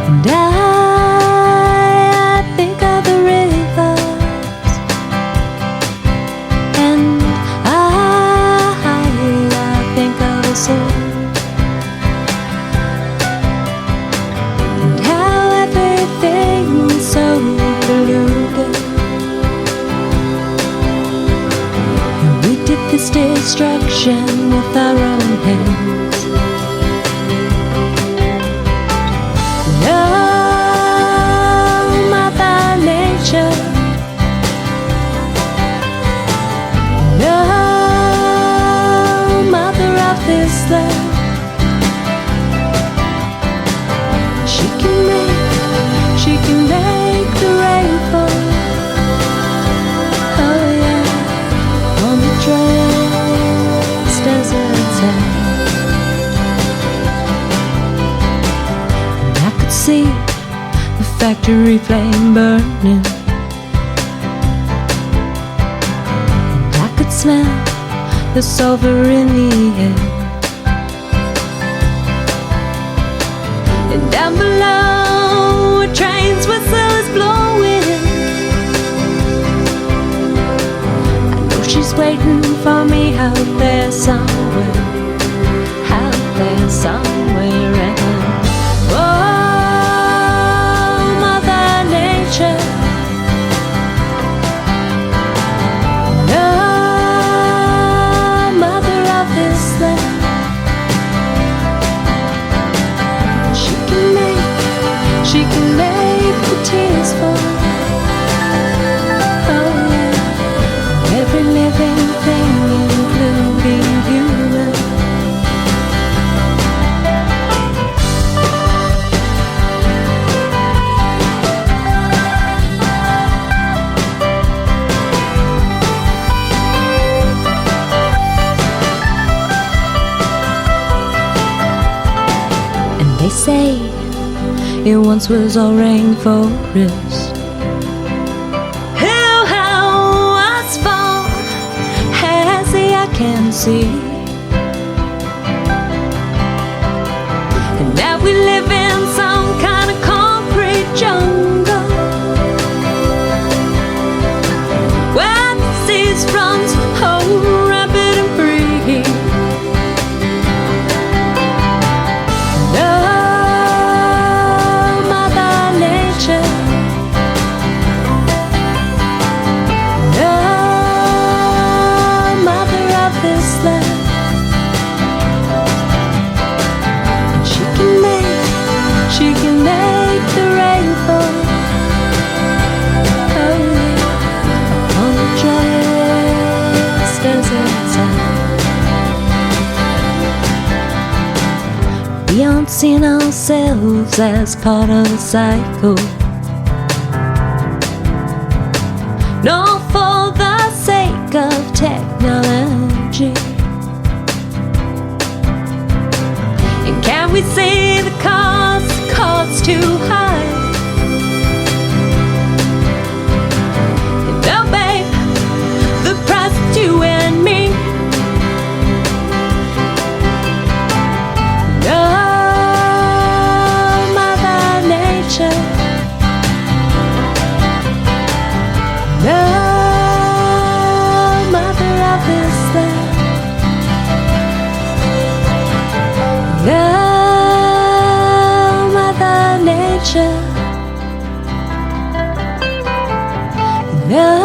And I think of the rivers, and I think of the soul, and how everything's so polluted. And we did this destruction with our own hands. She can make the rain fall. Oh yeah, on the driest desert sand. And I could see the factory flame burning, and I could smell the sulfur in the air. And down below, a train's whistle is blowing. I know she's waiting for me out there somewhere, out there somewhere. And oh, Mother Nature, no mother of this land. She can make the tears fall. Oh yeah, every living thing, including human. And they say it once was all rainforest. Oh, how as far as the eye can see. And now we live in some kind of concrete jungle, where the seas runs oh rapid and free. She can make the rain fall. Oh yeah, on the driest desert sand. Beyond seeing ourselves as part of the cycle, nor for the sake of technology. And can we see the cost too high? And oh babe, the price is you and me. No, Mother Nature, no mother of this land. No Mother Nature, no